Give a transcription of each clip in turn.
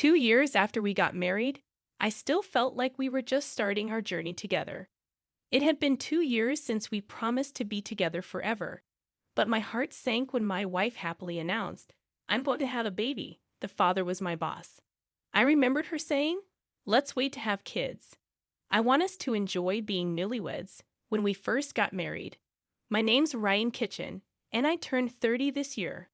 2 years after we got married, I still felt like we were just starting our journey together. It had been 2 years since we promised to be together forever, but my heart sank when my wife happily announced, "I'm going to have a baby." The father was my boss. I remembered her saying, "Let's wait to have kids. I want us to enjoy being newlyweds." When we first got married, my name's Ryan Kitchen, and I turned 30 this year.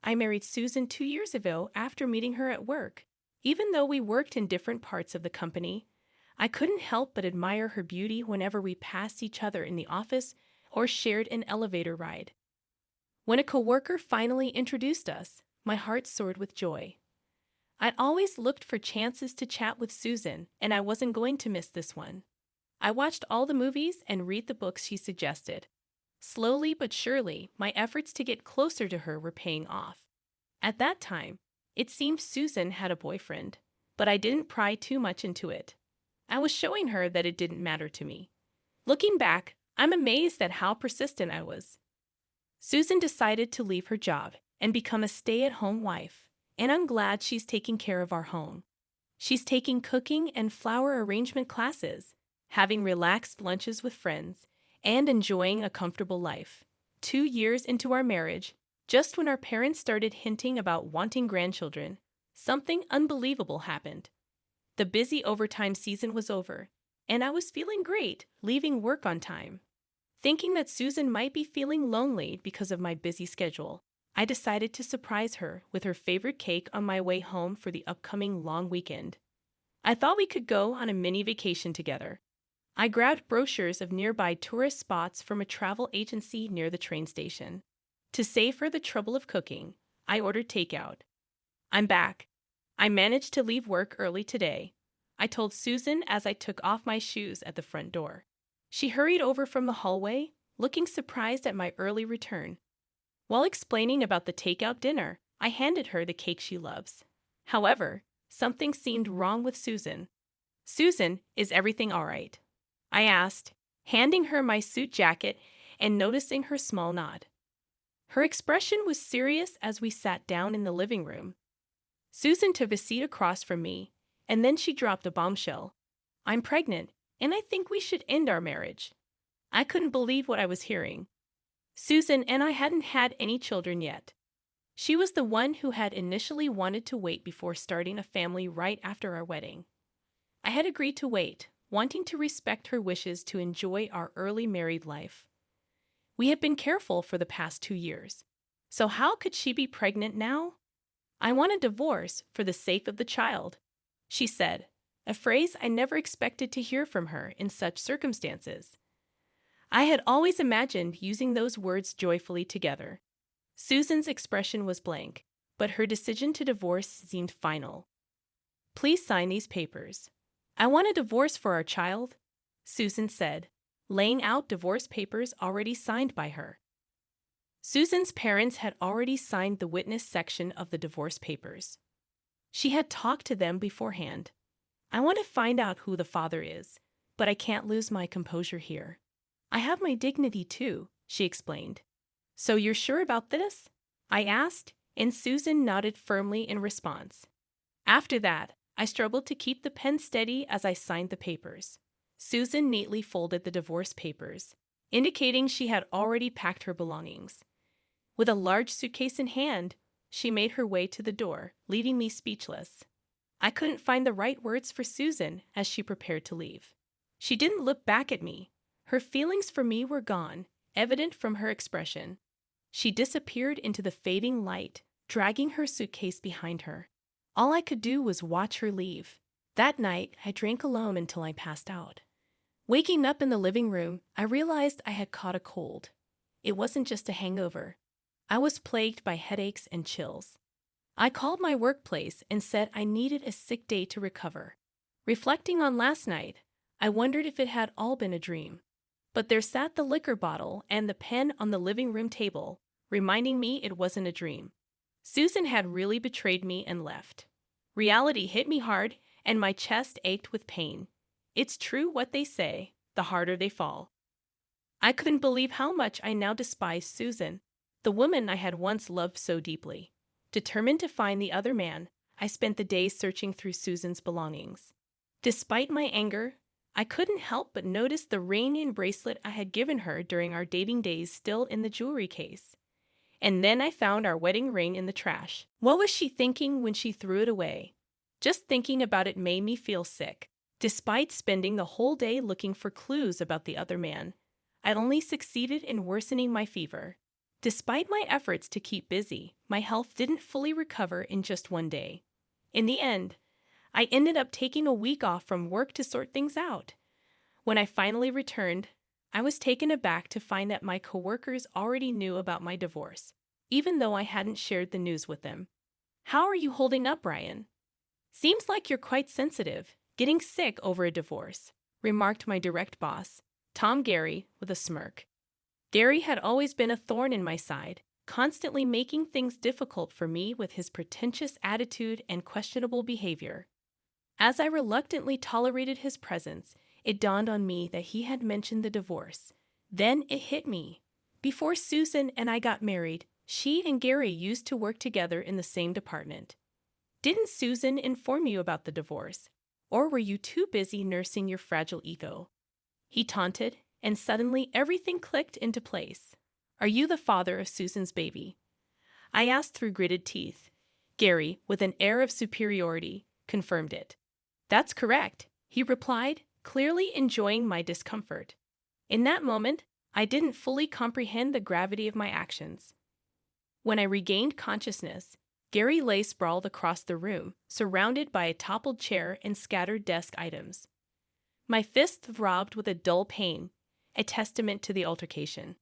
I married Susan 2 years ago after meeting her at work. Even though we worked in different parts of the company, I couldn't help but admire her beauty whenever we passed each other in the office or shared an elevator ride. When a coworker finally introduced us, my heart soared with joy. I'd always looked for chances to chat with Susan, and I wasn't going to miss this one. I watched all the movies and read the books she suggested. Slowly but surely, my efforts to get closer to her were paying off. At that time, it seemed Susan had a boyfriend, but I didn't pry too much into it. I was showing her that it didn't matter to me. Looking back, I'm amazed at how persistent I was. Susan decided to leave her job and become a stay-at-home wife, and I'm glad she's taking care of our home. She's taking cooking and flower arrangement classes, having relaxed lunches with friends, and enjoying a comfortable life. 2 years into our marriage, just when our parents started hinting about wanting grandchildren, something unbelievable happened. The busy overtime season was over, and I was feeling great, leaving work on time. Thinking that Susan might be feeling lonely because of my busy schedule, I decided to surprise her with her favorite cake on my way home for the upcoming long weekend. I thought we could go on a mini vacation together. I grabbed brochures of nearby tourist spots from a travel agency near the train station. To save her the trouble of cooking, I ordered takeout. "I'm back. I managed to leave work early today," I told Susan as I took off my shoes at the front door. She hurried over from the hallway, looking surprised at my early return. While explaining about the takeout dinner, I handed her the cake she loves. However, something seemed wrong with Susan. "Susan, is everything all right?" I asked, handing her my suit jacket and noticing her small nod. Her expression was serious as we sat down in the living room. Susan took a seat across from me, and then she dropped a bombshell. "I'm pregnant, and I think we should end our marriage." I couldn't believe what I was hearing. Susan and I hadn't had any children yet. She was the one who had initially wanted to wait before starting a family right after our wedding. I had agreed to wait, wanting to respect her wishes to enjoy our early married life. We had been careful for the past 2 years, so how could she be pregnant now? "I want a divorce for the sake of the child," she said, a phrase I never expected to hear from her in such circumstances. I had always imagined using those words joyfully together. Susan's expression was blank, but her decision to divorce seemed final. "Please sign these papers." "I want a divorce for our child," Susan said, laying out divorce papers already signed by her. Susan's parents had already signed the witness section of the divorce papers. She had talked to them beforehand. "I want to find out who the father is, but I can't lose my composure here. I have my dignity too," she explained. "So you're sure about this?" I asked, and Susan nodded firmly in response. After that, I struggled to keep the pen steady as I signed the papers. Susan neatly folded the divorce papers, indicating she had already packed her belongings. With a large suitcase in hand, she made her way to the door, leaving me speechless. I couldn't find the right words for Susan as she prepared to leave. She didn't look back at me. Her feelings for me were gone, evident from her expression. She disappeared into the fading light, dragging her suitcase behind her. All I could do was watch her leave. That night, I drank alone until I passed out. Waking up in the living room, I realized I had caught a cold. It wasn't just a hangover. I was plagued by headaches and chills. I called my workplace and said I needed a sick day to recover. Reflecting on last night, I wondered if it had all been a dream. But there sat the liquor bottle and the pen on the living room table, reminding me it wasn't a dream. Susan had really betrayed me and left. Reality hit me hard, and my chest ached with pain. It's true what they say, the harder they fall. I couldn't believe how much I now despised Susan, the woman I had once loved so deeply. Determined to find the other man, I spent the day searching through Susan's belongings. Despite my anger, I couldn't help but notice the ring and bracelet I had given her during our dating days still in the jewelry case. And then I found our wedding ring in the trash. What was she thinking when she threw it away? Just thinking about it made me feel sick. Despite spending the whole day looking for clues about the other man, I'd only succeeded in worsening my fever. Despite my efforts to keep busy, my health didn't fully recover in just one day. In the end, I ended up taking a week off from work to sort things out. When I finally returned, I was taken aback to find that my coworkers already knew about my divorce, even though I hadn't shared the news with them. "How are you holding up, Ryan? Seems like you're quite sensitive, getting sick over a divorce," remarked my direct boss, Tom Gary, with a smirk. Gary had always been a thorn in my side, constantly making things difficult for me with his pretentious attitude and questionable behavior. As I reluctantly tolerated his presence, it dawned on me that he had mentioned the divorce. Then it hit me. Before Susan and I got married, she and Gary used to work together in the same department. Didn't Susan inform you about the divorce? Or were you too busy nursing your fragile ego? He taunted, and suddenly everything clicked into place. "Are you the father of Susan's baby?" I asked through gritted teeth. Gary, with an air of superiority, confirmed it. "That's correct," he replied, clearly enjoying my discomfort. In that moment, I didn't fully comprehend the gravity of my actions. When I regained consciousness, Gary lay sprawled across the room, surrounded by a toppled chair and scattered desk items. My fist throbbed with a dull pain, a testament to the altercation.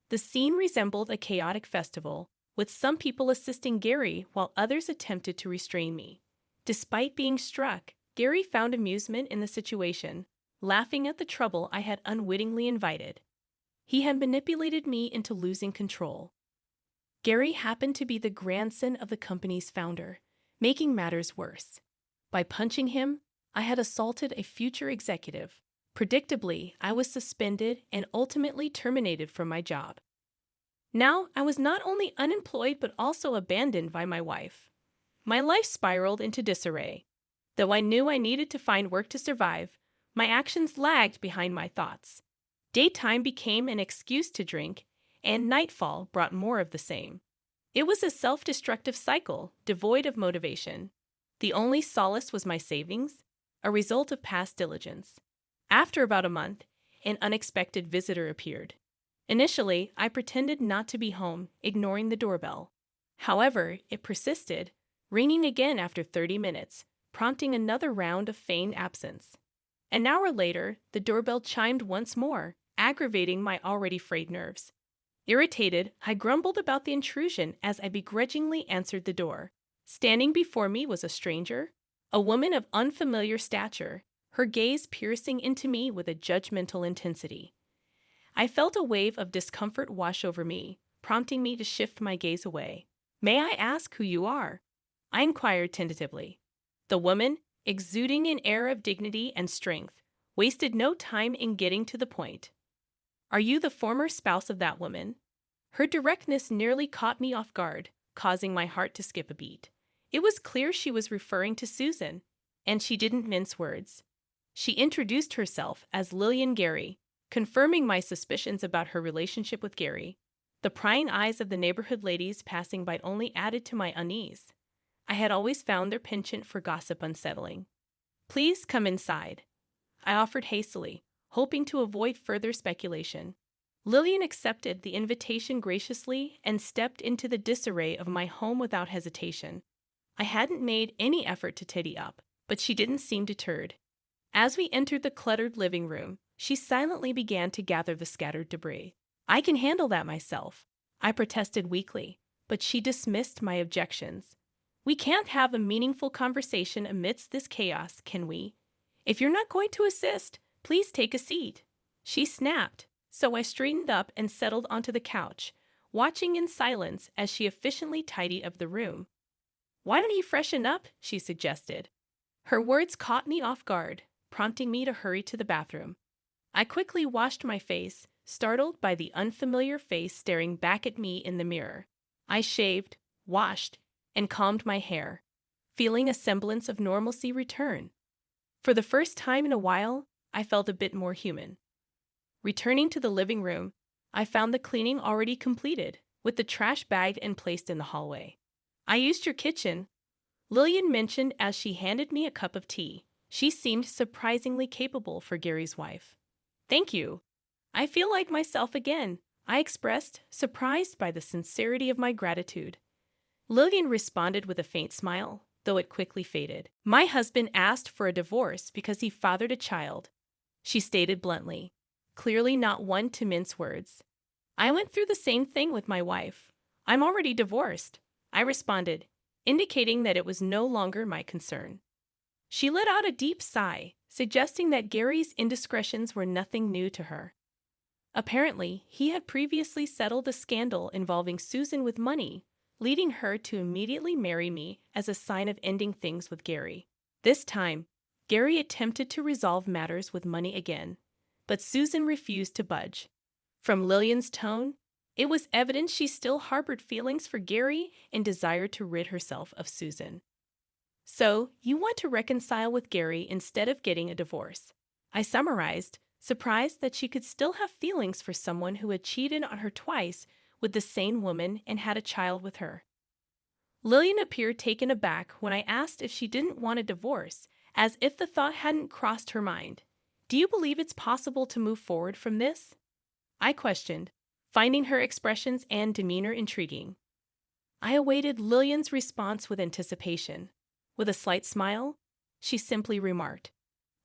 The scene resembled a chaotic festival, with some people assisting Gary while others attempted to restrain me. Despite being struck, Gary found amusement in the situation, laughing at the trouble I had unwittingly invited. He had manipulated me into losing control. Gary happened to be the grandson of the company's founder, making matters worse. By punching him, I had assaulted a future executive. Predictably, I was suspended and ultimately terminated from my job. Now, I was not only unemployed but also abandoned by my wife. My life spiraled into disarray. Though I knew I needed to find work to survive, my actions lagged behind my thoughts. Daytime became an excuse to drink, and nightfall brought more of the same. It was a self-destructive cycle, devoid of motivation. The only solace was my savings, a result of past diligence. After about a month, an unexpected visitor appeared. Initially, I pretended not to be home, ignoring the doorbell. However, it persisted, ringing again after 30 minutes, prompting another round of feigned absence. An hour later, the doorbell chimed once more, aggravating my already frayed nerves. Irritated, I grumbled about the intrusion as I begrudgingly answered the door. Standing before me was a stranger, a woman of unfamiliar stature, her gaze piercing into me with a judgmental intensity. I felt a wave of discomfort wash over me, prompting me to shift my gaze away. "May I ask who you are?" I inquired tentatively. The woman, exuding an air of dignity and strength, wasted no time in getting to the point. "Are you the former spouse of that woman?" Her directness nearly caught me off guard, causing my heart to skip a beat. It was clear she was referring to Susan, and she didn't mince words. She introduced herself as Lillian Gary, confirming my suspicions about her relationship with Gary. The prying eyes of the neighborhood ladies passing by only added to my unease. I had always found their penchant for gossip unsettling. "Please come inside," I offered hastily, hoping to avoid further speculation. Lillian accepted the invitation graciously and stepped into the disarray of my home without hesitation. I hadn't made any effort to tidy up, but she didn't seem deterred. As we entered the cluttered living room, she silently began to gather the scattered debris. "I can handle that myself," I protested weakly, but she dismissed my objections. "We can't have a meaningful conversation amidst this chaos, can we? If you're not going to assist, please take a seat." She snapped, so I straightened up and settled onto the couch, watching in silence as she efficiently tidied up the room. "Why don't you freshen up?" she suggested. Her words caught me off guard, prompting me to hurry to the bathroom. I quickly washed my face, startled by the unfamiliar face staring back at me in the mirror. I shaved, washed, and combed my hair. feeling a semblance of normalcy return. For the first time in a while, I felt a bit more human. Returning to the living room, I found the cleaning already completed, with the trash bagged and placed in the hallway. "I used your kitchen," Lillian mentioned as she handed me a cup of tea. She seemed surprisingly capable for Gary's wife. "Thank you. I feel like myself again," I expressed, surprised by the sincerity of my gratitude. Lillian responded with a faint smile, though it quickly faded. "My husband asked for a divorce because he fathered a child," she stated bluntly, clearly not one to mince words. "I went through the same thing with my wife. I'm already divorced," I responded, indicating that it was no longer my concern. She let out a deep sigh, suggesting that Gary's indiscretions were nothing new to her. Apparently, he had previously settled a scandal involving Susan with money, leading her to immediately marry me as a sign of ending things with Gary. This time, Gary attempted to resolve matters with money again, but Susan refused to budge. From Lillian's tone, it was evident she still harbored feelings for Gary and desired to rid herself of Susan. "So, you want to reconcile with Gary instead of getting a divorce," I summarized, surprised that she could still have feelings for someone who had cheated on her twice with the same woman and had a child with her. Lillian appeared taken aback when I asked if she didn't want a divorce, as if the thought hadn't crossed her mind. "Do you believe it's possible to move forward from this?" I questioned, finding her expressions and demeanor intriguing. I awaited Lillian's response with anticipation. With a slight smile, she simply remarked,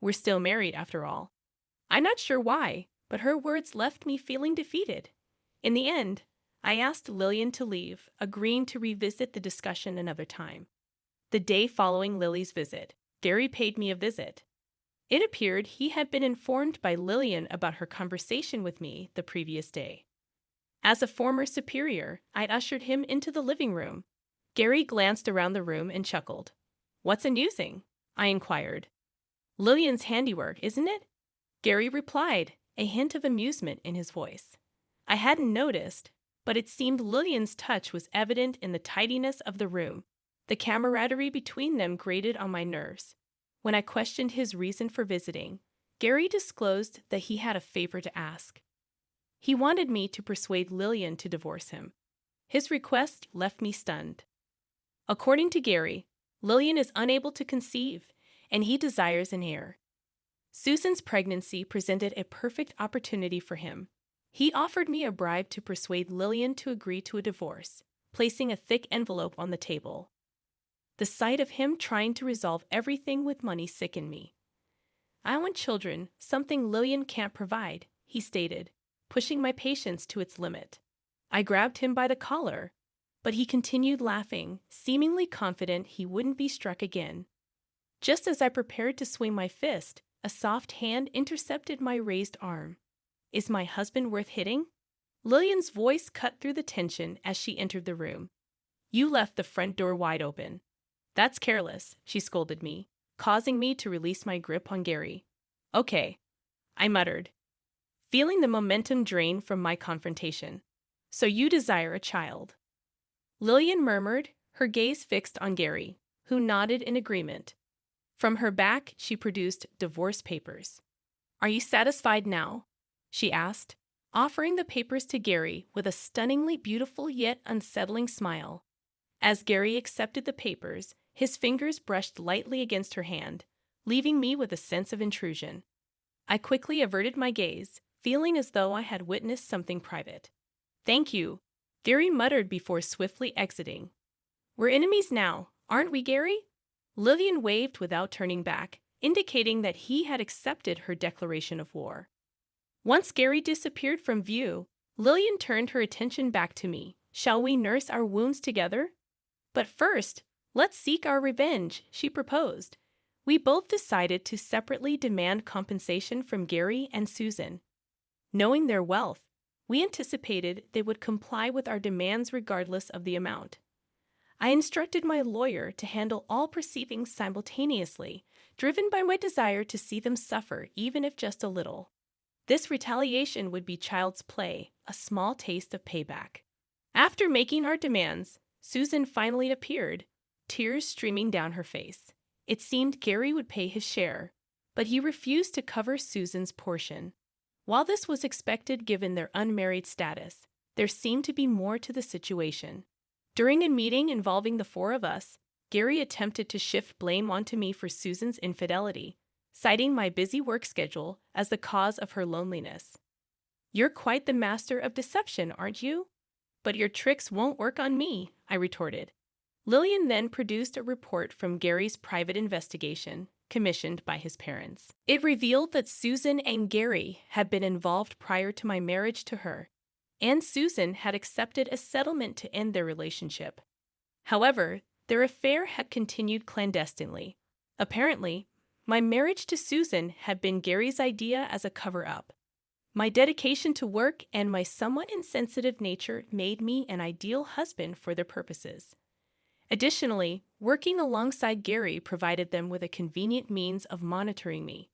"We're still married, after all." I'm not sure why, but her words left me feeling defeated. In the end, I asked Lillian to leave, agreeing to revisit the discussion another time. The day following Lily's visit, Gary paid me a visit. It appeared he had been informed by Lillian about her conversation with me the previous day. As a former superior, I'd ushered him into the living room. Gary glanced around the room and chuckled. "What's amusing?" I inquired. "Lillian's handiwork, isn't it?" Gary replied, a hint of amusement in his voice. I hadn't noticed, but it seemed Lillian's touch was evident in the tidiness of the room. The camaraderie between them grated on my nerves. When I questioned his reason for visiting, Gary disclosed that he had a favor to ask. He wanted me to persuade Lillian to divorce him. His request left me stunned. According to Gary, Lillian is unable to conceive, and he desires an heir. Susan's pregnancy presented a perfect opportunity for him. He offered me a bribe to persuade Lillian to agree to a divorce, placing a thick envelope on the table. The sight of him trying to resolve everything with money sickened me. "I want children, something Lillian can't provide," he stated, pushing my patience to its limit. I grabbed him by the collar, but he continued laughing, seemingly confident he wouldn't be struck again. Just as I prepared to swing my fist, a soft hand intercepted my raised arm. "Is my husband worth hitting?" Lillian's voice cut through the tension as she entered the room. "You left the front door wide open." "That's careless," she scolded me, causing me to release my grip on Gary. "Okay," I muttered, feeling the momentum drain from my confrontation. "So you desire a child." Lillian murmured, her gaze fixed on Gary, who nodded in agreement. From her back, she produced divorce papers. "Are you satisfied now?" she asked, offering the papers to Gary with a stunningly beautiful yet unsettling smile. As Gary accepted the papers, his fingers brushed lightly against her hand, leaving me with a sense of intrusion. I quickly averted my gaze, feeling as though I had witnessed something private. "Thank you," Gary muttered before swiftly exiting. "We're enemies now, aren't we, Gary?" Lillian waved without turning back, indicating that he had accepted her declaration of war. Once Gary disappeared from view, Lillian turned her attention back to me. "Shall we nurse our wounds together?" "But first, let's seek our revenge," she proposed. We both decided to separately demand compensation from Gary and Susan. Knowing their wealth, we anticipated they would comply with our demands regardless of the amount. I instructed my lawyer to handle all proceedings simultaneously, driven by my desire to see them suffer, even if just a little. This retaliation would be child's play, a small taste of payback. After making our demands, Susan finally appeared, tears streaming down her face. It seemed Gary would pay his share, but he refused to cover Susan's portion. While this was expected given their unmarried status, there seemed to be more to the situation. During a meeting involving the four of us, Gary attempted to shift blame onto me for Susan's infidelity, citing my busy work schedule as the cause of her loneliness. "You're quite the master of deception, aren't you? But your tricks won't work on me," I retorted. Lillian then produced a report from Gary's private investigation, commissioned by his parents. It revealed that Susan and Gary had been involved prior to my marriage to her, and Susan had accepted a settlement to end their relationship. However, their affair had continued clandestinely. Apparently, my marriage to Susan had been Gary's idea as a cover-up. My dedication to work and my somewhat insensitive nature made me an ideal husband for their purposes. Additionally, working alongside Gary provided them with a convenient means of monitoring me.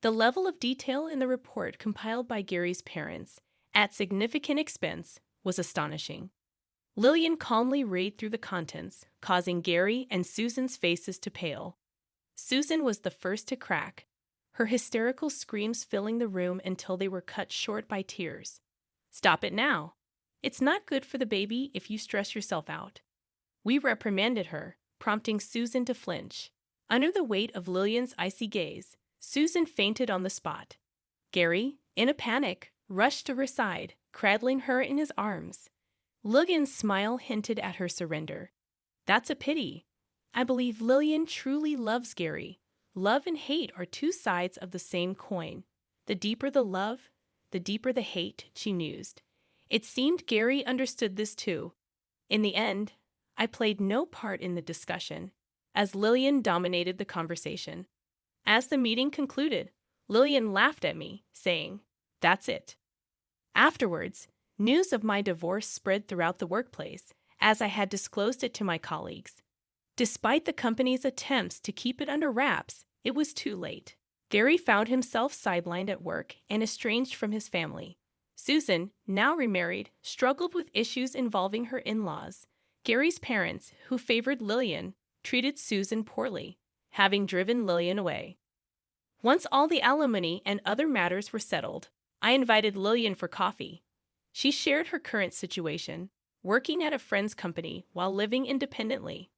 The level of detail in the report compiled by Gary's parents, at significant expense, was astonishing. Lillian calmly read through the contents, causing Gary and Susan's faces to pale. Susan was the first to crack, her hysterical screams filling the room until they were cut short by tears. "Stop it now. It's not good for the baby if you stress yourself out." We reprimanded her, prompting Susan to flinch. Under the weight of Lillian's icy gaze, Susan fainted on the spot. Gary, in a panic, rushed to her side, cradling her in his arms. Lillian's smile hinted at her surrender. "That's a pity. I believe Lillian truly loves Gary. Love and hate are two sides of the same coin. The deeper the love, the deeper the hate," she mused. It seemed Gary understood this too. In the end, I played no part in the discussion, as Lillian dominated the conversation. As the meeting concluded, Lillian laughed at me, saying, "That's it." Afterwards, news of my divorce spread throughout the workplace, as I had disclosed it to my colleagues. Despite the company's attempts to keep it under wraps, it was too late. Gary found himself sidelined at work and estranged from his family. Susan, now remarried, struggled with issues involving her in-laws. Gary's parents, who favored Lillian, treated Susan poorly, having driven Lillian away. Once all the alimony and other matters were settled, I invited Lillian for coffee. She shared her current situation, working at a friend's company while living independently.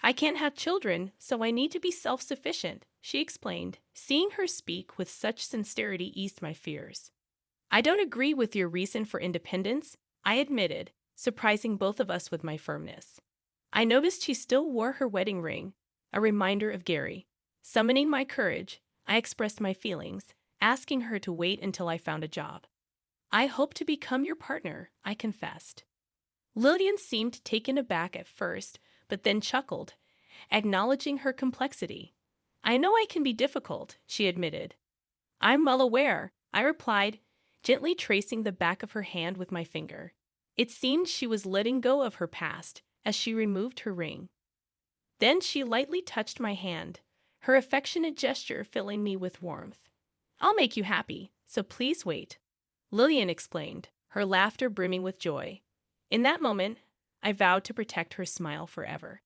"I can't have children, so I need to be self-sufficient," she explained. Seeing her speak with such sincerity eased my fears. "I don't agree with your reason for independence," I admitted, surprising both of us with my firmness. I noticed she still wore her wedding ring, a reminder of Gary. Summoning my courage, I expressed my feelings, asking her to wait until I found a job. "I hope to become your partner," I confessed. Lillian seemed taken aback at first, but then chuckled, acknowledging her complexity. "I know I can be difficult," she admitted. "I'm well aware," I replied, gently tracing the back of her hand with my finger. It seemed she was letting go of her past as she removed her ring. Then she lightly touched my hand, her affectionate gesture filling me with warmth. "I'll make you happy, so please wait," Lillian explained, her laughter brimming with joy. In that moment, I vowed to protect her smile forever.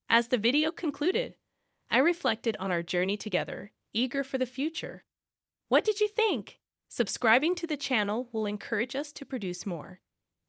As the video concluded, I reflected on our journey together, eager for the future. What did you think? Subscribing to the channel will encourage us to produce more.